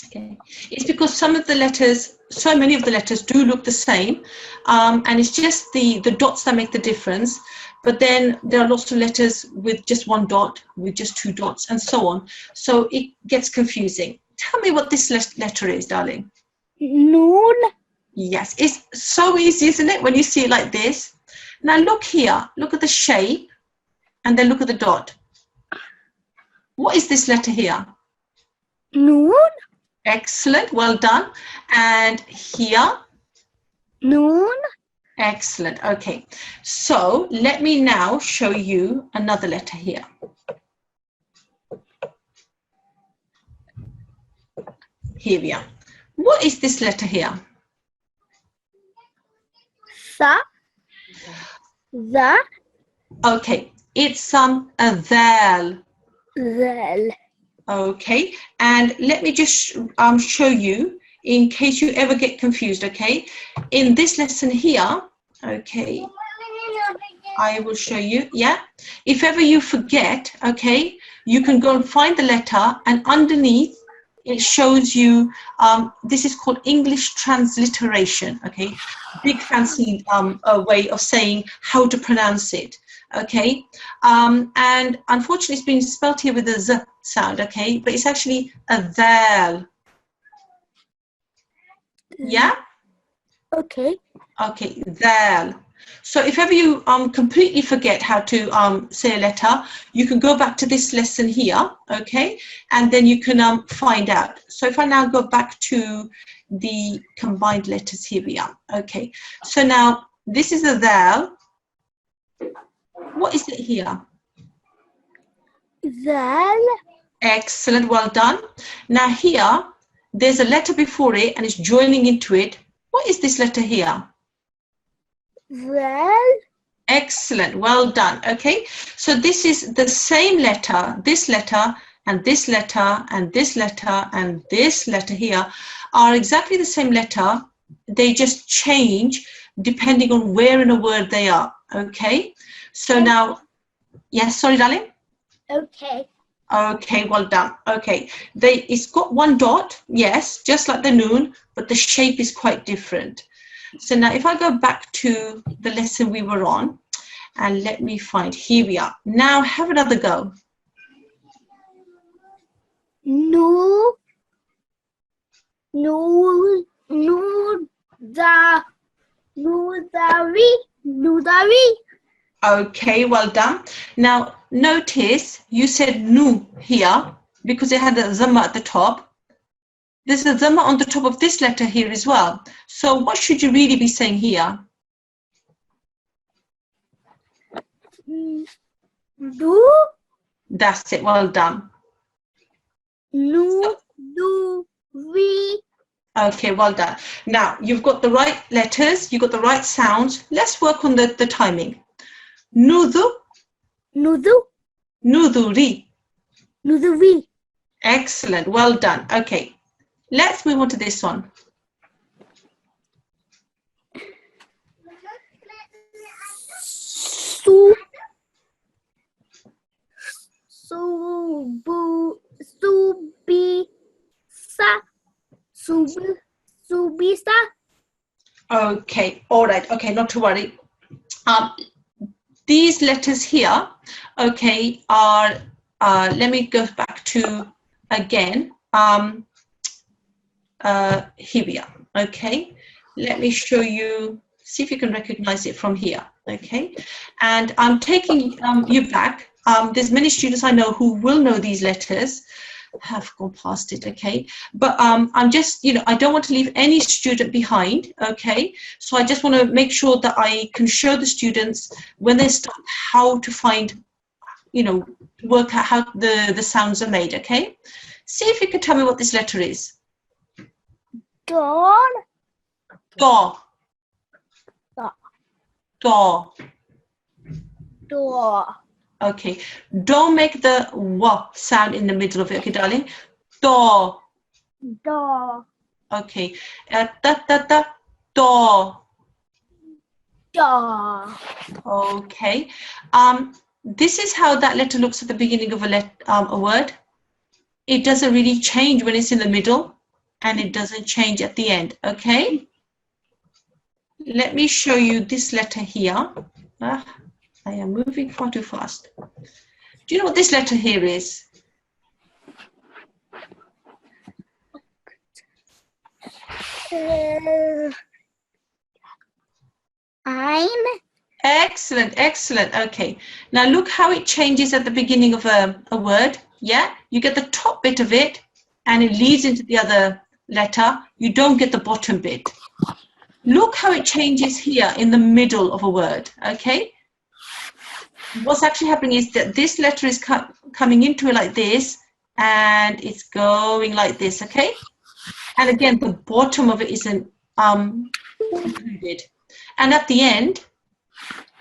[SPEAKER 1] Okay, it's because some of the letters, so many of the letters do look the same, and it's just the dots that make the difference. But then there are lots of letters with just one dot, with just two dots, and so on. So it gets confusing. Tell me what this letter is, darling.
[SPEAKER 2] Noon.
[SPEAKER 1] Yes, it's so easy, isn't it, when you see it like this? Now look here, look at the shape, and then look at the dot. What is this letter here?
[SPEAKER 2] Noon.
[SPEAKER 1] Excellent, well done. And here?
[SPEAKER 2] Noon.
[SPEAKER 1] Excellent, okay. So let me now show you another letter here. Here we are. What is this letter here?
[SPEAKER 2] Sa. The.
[SPEAKER 1] Okay, it's a dhal.
[SPEAKER 2] Zal.
[SPEAKER 1] Okay, and let me just show you in case you ever get confused, okay? In this lesson here, okay, I will show you, yeah? If ever you forget, okay, you can go and find the letter, and underneath it shows you, this is called English transliteration, okay? Big fancy way of saying how to pronounce it, okay? And unfortunately it's being spelled here with a Z sound, okay? But it's actually a dhal. Yeah?
[SPEAKER 2] Okay.
[SPEAKER 1] Okay, dhal. So if ever you completely forget how to say a letter, you can go back to this lesson here, okay? And then you can find out. So if I now go back to the combined letters, here we are. Okay, so now this is a dhal. What is it here?
[SPEAKER 2] Zal.
[SPEAKER 1] Excellent, well done. Now here, there's a letter before it and it's joining into it. What is this letter here?
[SPEAKER 2] Zal.
[SPEAKER 1] Excellent, well done. Okay, so this is the same letter, this letter, and this letter, and this letter, and this letter here are exactly the same letter. They just change depending on where in a word they are. Okay, so now, yes, sorry, darling.
[SPEAKER 2] Okay.
[SPEAKER 1] Okay, well done. Okay, it's got one dot, yes, just like the noon, but the shape is quite different. So now if I go back to the lesson we were on, And let me find, here we are. Now have another go.
[SPEAKER 2] Nu, nudari.
[SPEAKER 1] Okay, well done. Now notice you said nu here because it had a dhamma at the top. There's a dhamma on the top of this letter here as well. So what should you really be saying here?
[SPEAKER 2] Du,
[SPEAKER 1] That's it, well done.
[SPEAKER 2] nu, du, vi.
[SPEAKER 1] Okay, well done. Now you've got the right letters, you've got the right sounds. Let's work on the timing. Nudu,
[SPEAKER 2] Nudu,
[SPEAKER 1] nuduri.
[SPEAKER 2] nuduri.
[SPEAKER 1] Excellent, well done. Okay, let's move on to this one.
[SPEAKER 2] Su, subu, subisa, subisa.
[SPEAKER 1] Okay, all right. Okay, not to worry. These letters here, okay, are, let me go back to, again, here we are, okay. Let me show you, see if you can recognize it from here, okay. And I'm taking you back. There's many students I know who will know these letters. Have gone past it, okay, but I'm just, you know, I don't want to leave any student behind, okay, so I just want to make sure that I can show the students when they start how to find, you know, work out how the sounds are made, okay. See if you can tell me what this letter is.
[SPEAKER 2] Don,
[SPEAKER 1] Do.
[SPEAKER 2] Do.
[SPEAKER 1] Do.
[SPEAKER 2] do.
[SPEAKER 1] Okay, don't make the wa sound in the middle of it, okay, darling. Do.
[SPEAKER 2] Do,
[SPEAKER 1] Okay, da da da. Do.
[SPEAKER 2] do.
[SPEAKER 1] Okay. This is how that letter looks at the beginning of a word. It doesn't really change when it's in the middle, and it doesn't change at the end, okay? Let me show you this letter here. I am moving far too fast. Do you know what this letter here is?
[SPEAKER 2] Ein.
[SPEAKER 1] Excellent, excellent. Okay. Now look how it changes at the beginning of a word. Yeah, you get the top bit of it and it leads into the other letter. You don't get the bottom bit. Look how it changes here in the middle of a word. Okay. What's actually happening is that this letter is coming into it like this and it's going like this. Okay. And again, the bottom of it isn't included. And at the end,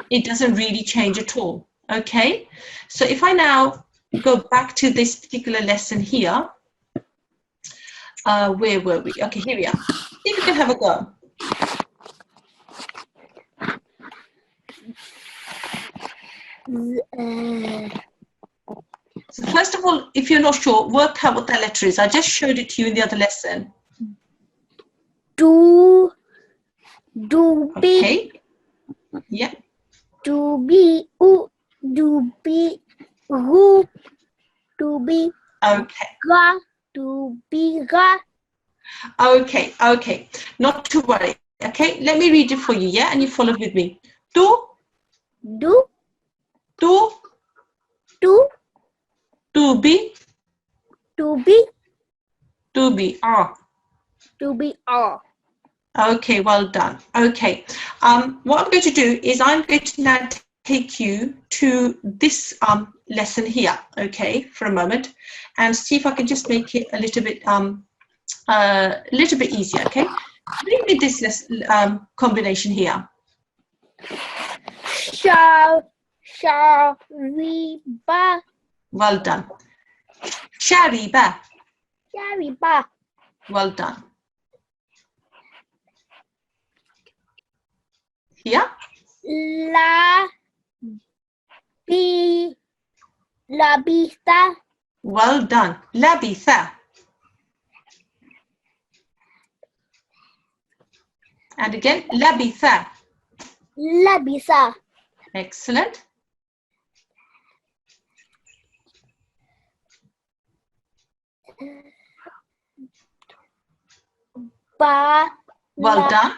[SPEAKER 1] it doesn't really change at all, okay? So if I now go back to this particular lesson here, where were we? Okay, here we are. See if we can have a go. So first of all, if you're not sure, work out what that letter is. I just showed it to you in the other lesson.
[SPEAKER 2] Do, be.
[SPEAKER 1] Okay. Yeah.
[SPEAKER 2] Do be, do be, who, do be,
[SPEAKER 1] Okay.
[SPEAKER 2] ga, do be, ga.
[SPEAKER 1] Okay, okay. Not to worry. Okay, let me read it for you, yeah? And you follow with me. Do,
[SPEAKER 2] Do,
[SPEAKER 1] do,
[SPEAKER 2] do,
[SPEAKER 1] to be,
[SPEAKER 2] to be,
[SPEAKER 1] are.
[SPEAKER 2] to be, are.
[SPEAKER 1] Okay, well done. Okay, what I'm going to do is I'm going to now take you to this lesson here, okay, for a moment, and see if I can just make it a little bit easier, okay? Read me this combination here.
[SPEAKER 2] Shariba.
[SPEAKER 1] Well done. Shariba.
[SPEAKER 2] Shariba.
[SPEAKER 1] Well done. Here.
[SPEAKER 2] Labista.
[SPEAKER 1] Well done. Labitha. And again, labitha.
[SPEAKER 2] Labisa.
[SPEAKER 1] Excellent. Well done.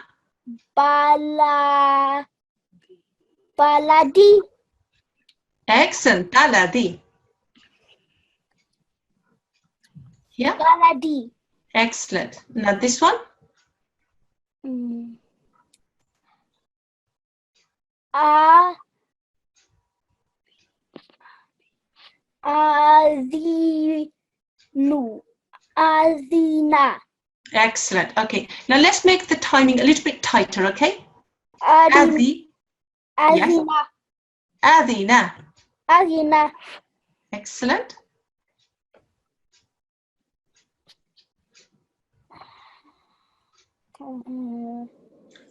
[SPEAKER 2] Baladi.
[SPEAKER 1] Excellent. Baladi. Yeah.
[SPEAKER 2] Baladi.
[SPEAKER 1] Excellent. Now this one.
[SPEAKER 2] Azina.
[SPEAKER 1] Excellent. Okay. Now let's make the timing a little bit tighter, okay?
[SPEAKER 2] Azina.
[SPEAKER 1] Yes. Adina.
[SPEAKER 2] Azina.
[SPEAKER 1] Excellent.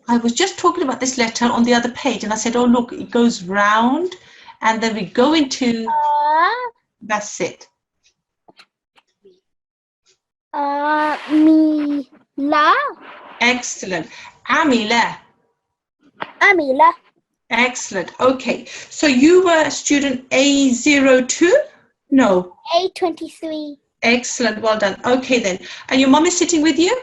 [SPEAKER 1] I was just talking about this letter on the other page and I said, oh, look, it goes round and then we go into, that's it.
[SPEAKER 2] Mila.
[SPEAKER 1] Excellent. Amila.
[SPEAKER 2] Amila.
[SPEAKER 1] Excellent. Okay. So you were student A02? No.
[SPEAKER 2] A23.
[SPEAKER 1] Excellent. Well done. Okay then. And your mum is sitting with you?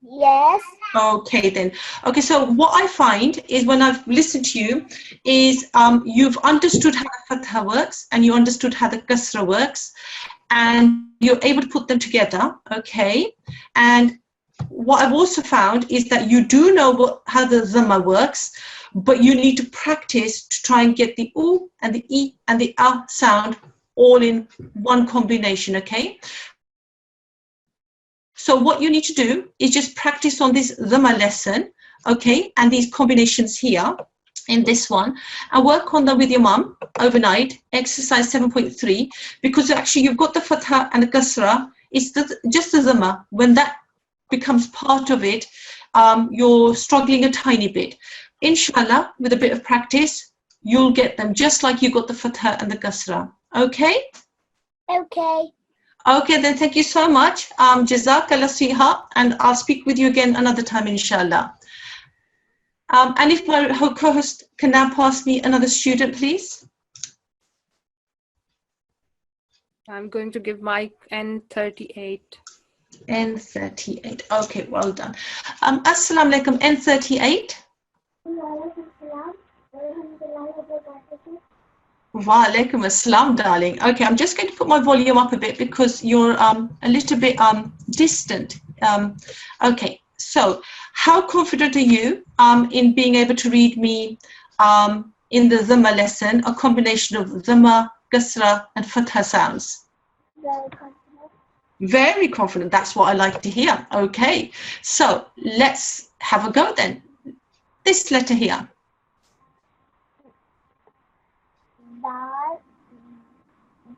[SPEAKER 2] Yes.
[SPEAKER 1] Okay then. Okay, so what I find is when I've listened to you is you've understood how the fatha works and you understood how the kasra works and you're able to put them together, okay? And what I've also found is that you do know how the dhamma works, but you need to practice to try and get the oo and the e and the a sound all in one combination, okay? So what you need to do is just practice on this dhamma lesson, okay, and these combinations here in this one, and work on them with your mum overnight, exercise 7.3, because actually you've got the fatha and the kasra, it's just the dhamma. When that becomes part of it, you're struggling a tiny bit. Inshallah, with a bit of practice, you'll get them just like you got the fatha and the kasra, okay?
[SPEAKER 2] Okay.
[SPEAKER 1] Okay, then thank you so much. Jazakallah sweetheart, and I'll speak with you again another time, inshallah. And if my co-host can now pass me another student, please.
[SPEAKER 3] I'm going to give Mike N38.
[SPEAKER 1] N38. Okay, well done. Assalamu alaikum, N38. Wa alaikum assalam, darling. Okay, I'm just going to put my volume up a bit because you're a little bit distant. Okay, so how confident are you in being able to read me in the Dhamma lesson, a combination of Dhamma, Kasra, and Fatha sounds?
[SPEAKER 2] Very confident.
[SPEAKER 1] Very confident. That's what I like to hear. Okay, so let's have a go then. This letter here.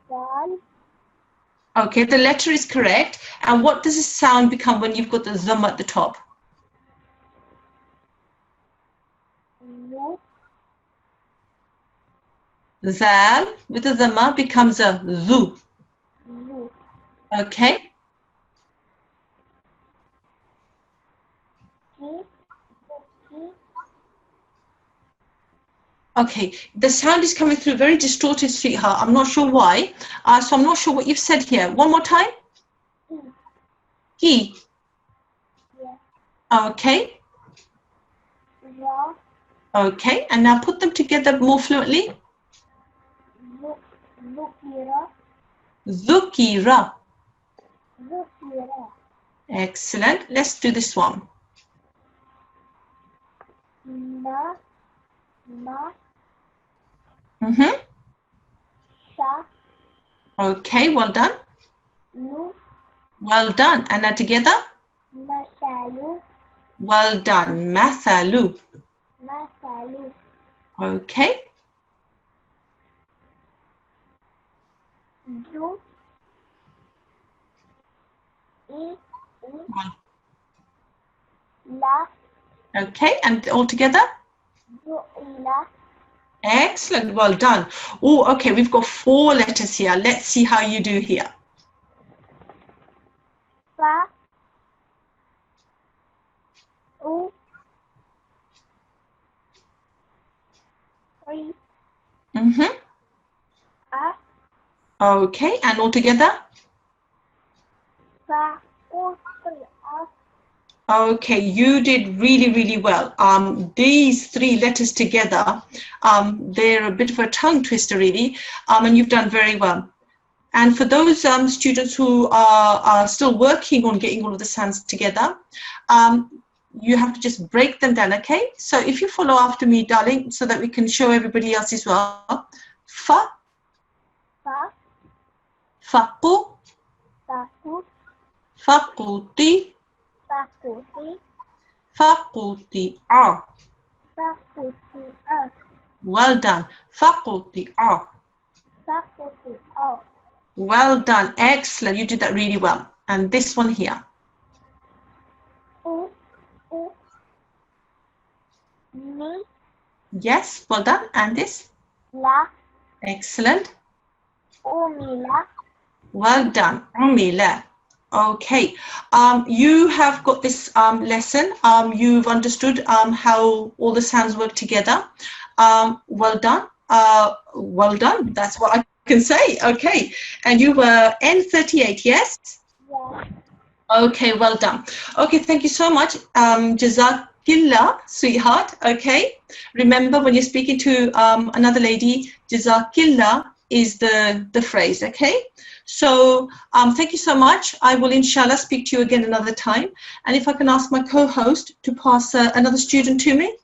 [SPEAKER 2] Dal.
[SPEAKER 1] Okay, the letter is correct. And what does the sound become when you've got the Dhamma at the top? Zal with the Dhamma becomes a Zu. Okay. Okay, the sound is coming through very distorted, sweetheart. I'm not sure why. So I'm not sure what you've said here. One more time. He. Okay. Okay, and now put them together more fluently. Zukira. Excellent. Let's do this one. Okay, well done. Well done. And now together. Well done. Mathalu. Okay. Okay, and all together. Excellent, well done. Oh, okay, we've got 4 letters here. Let's see how you do here.
[SPEAKER 2] Fa. U. Ri.
[SPEAKER 1] Mm-hmm. Okay, and all together? Okay, you did really, really well. These three letters together, they're a bit of a tongue twister, really, and you've done very well. And for those students who are still working on getting all of the sounds together, you have to just break them down, okay? So if you follow after me, darling, so that we can show everybody else as well. Fa, faqu, faquti, faquti, well done. Faquti, well done. Excellent. You did that really well. And this one here. Yes, well done. And this? Excellent. Well done. Umila. Okay. You have got this lesson. You've understood how all the sounds work together. Well done. Well done. That's what I can say. Okay. And you were N38, yes?
[SPEAKER 4] Yeah.
[SPEAKER 1] Okay, well done. Okay, thank you so much. Jazakillah, sweetheart. Okay. Remember, when you're speaking to another lady, Jazakillah is the phrase. Okay. So thank you so much. I will inshallah speak to you again another time. And if I can ask my co-host to pass another student to me.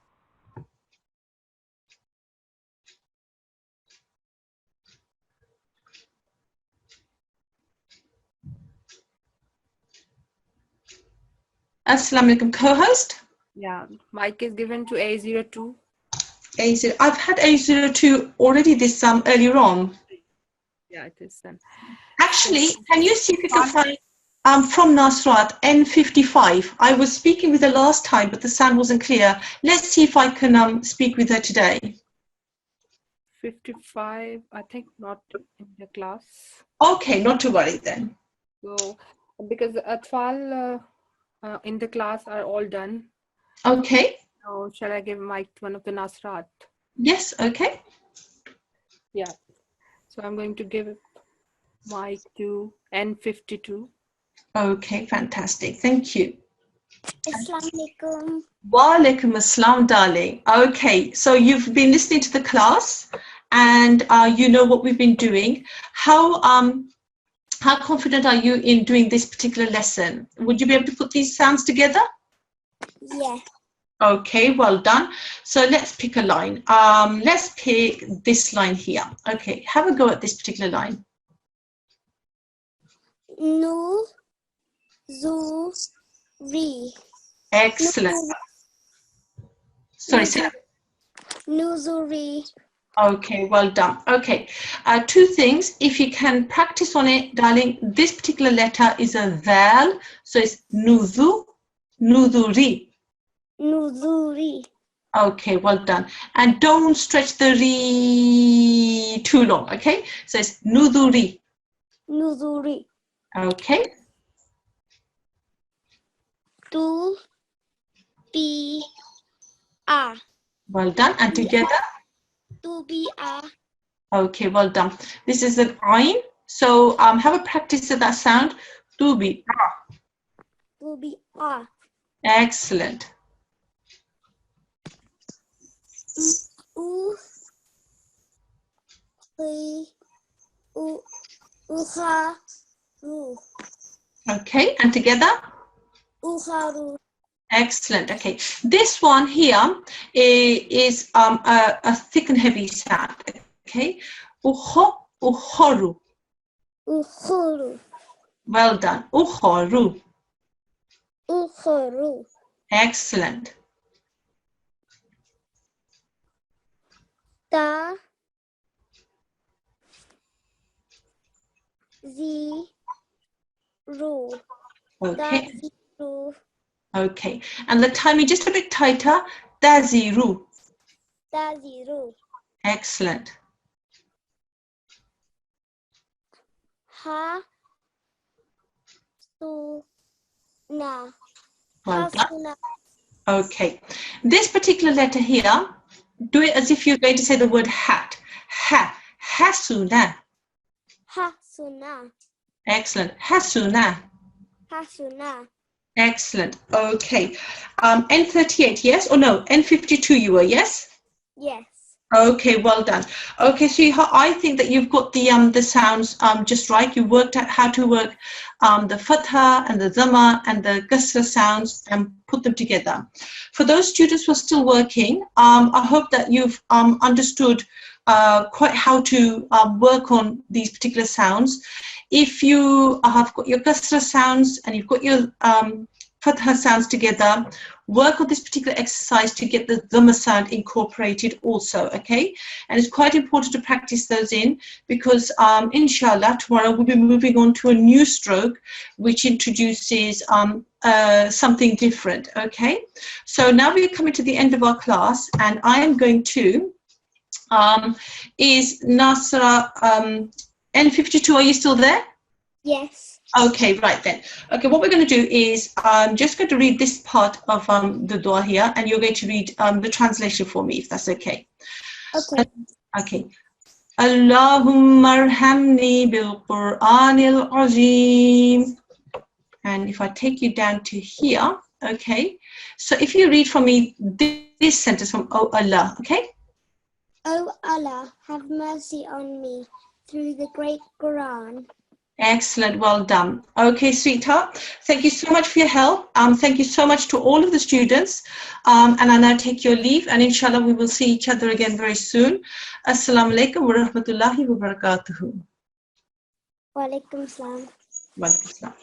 [SPEAKER 1] Assalamu alaikum, co-host.
[SPEAKER 3] Yeah, mic is given to A02.
[SPEAKER 1] A0. I've had A02 already this earlier on.
[SPEAKER 3] Yeah, it is then.
[SPEAKER 1] Actually, can you see if you can find from Nasrat N55? I was speaking with her last time, but the sound wasn't clear. Let's see if I can speak with her today.
[SPEAKER 3] 55, I think not in the class.
[SPEAKER 1] Okay, not to worry then.
[SPEAKER 3] So, because Atfal in the class are all done.
[SPEAKER 1] Okay.
[SPEAKER 3] So, shall I give mic to one of the Nasrat?
[SPEAKER 1] Yes, okay.
[SPEAKER 3] Yeah. So, I'm going to give mic to N52.
[SPEAKER 1] Okay, fantastic. Thank you.
[SPEAKER 2] Assalamu alaikum.
[SPEAKER 1] Wa alaikum assalam, darling. Okay, so you've been listening to the class and you know what we've been doing. How confident are you in doing this particular lesson? Would you be able to put these sounds together?
[SPEAKER 2] Yeah.
[SPEAKER 1] Okay, well done. So let's pick a line. Let's pick this line here. Okay, have a go at this particular line.
[SPEAKER 2] Nu, zu, ri.
[SPEAKER 1] Excellent. Sorry, say that.
[SPEAKER 2] Nuzuri.
[SPEAKER 1] Okay, well done. Okay, two things. If you can practice on it, darling, this particular letter is a vowel. So it's nuzu, nuzuri.
[SPEAKER 2] Nuzuri.
[SPEAKER 1] Okay, well done. And don't stretch the ri too long, okay? So it's nuzuri.
[SPEAKER 2] Nuzuri.
[SPEAKER 1] Okay.
[SPEAKER 2] Tu, bi, a.
[SPEAKER 1] Well done. And together?
[SPEAKER 2] Tu, bi, a.
[SPEAKER 1] Okay, well done. This is an ain. So have a practice of that sound. Tubi.
[SPEAKER 2] Tu, bi, a.
[SPEAKER 1] Excellent.
[SPEAKER 2] U, ri, u, uha, ru.
[SPEAKER 1] Okay, and together?
[SPEAKER 2] Uharu.
[SPEAKER 1] Excellent. Okay, this one here is a thick and heavy sound. Okay, uho, uhoru.
[SPEAKER 2] Uhuru.
[SPEAKER 1] Well done. Uhoru.
[SPEAKER 2] Uhuru.
[SPEAKER 1] Excellent.
[SPEAKER 2] Ta, zi, ru.
[SPEAKER 1] Okay.
[SPEAKER 2] Ta, zi, ru.
[SPEAKER 1] Okay, and the timing just a bit tighter. Daziru.
[SPEAKER 2] Ta, zi, ru.
[SPEAKER 1] Excellent.
[SPEAKER 2] Ha, su, na.
[SPEAKER 1] Well done.
[SPEAKER 2] Hasuna.
[SPEAKER 1] Okay, this particular letter here, do it as if you're going to say the word hat. Hasuna.
[SPEAKER 2] Hasuna.
[SPEAKER 1] Excellent. Hasuna.
[SPEAKER 2] Hasuna.
[SPEAKER 1] Excellent. Okay. N38, yes or no? N52 you were, yes?
[SPEAKER 2] Yes.
[SPEAKER 1] Okay, well done. Okay, so I think that you've got the sounds just right. You worked out how to work the fatha and the dhamma and the kasra sounds and put them together. For those students who are still working, I hope that you've understood quite how to work on these particular sounds. If you have got your kasra sounds and you've got your fatha sounds together, work on this particular exercise to get the dhamma sound incorporated also, okay? And it's quite important to practice those in because inshallah tomorrow we'll be moving on to a new stroke which introduces something different, okay? So now we're coming to the end of our class and I am going to, is Nasra N52, are you still there?
[SPEAKER 2] Yes.
[SPEAKER 1] Okay, right then. Okay, what we're going to do is I'm just going to read this part of the dua here and you're going to read the translation for me if that's okay.
[SPEAKER 2] Okay.
[SPEAKER 1] Okay. Allahumma arhamni bil Quranil Azim. And if I take you down to here, okay. So if you read for me this sentence from Oh Allah, okay?
[SPEAKER 2] O Allah, have mercy on me through the great Quran.
[SPEAKER 1] Excellent, well done. Okay, sweetheart, thank you so much for your help. Thank you so much to all of the students. And I now take your leave and inshallah we will see each other again very soon. Assalamu alaikum wa rahmatullahi wa barakatuhu.
[SPEAKER 2] Wa alaikum salam.
[SPEAKER 1] Wa alaikum salam.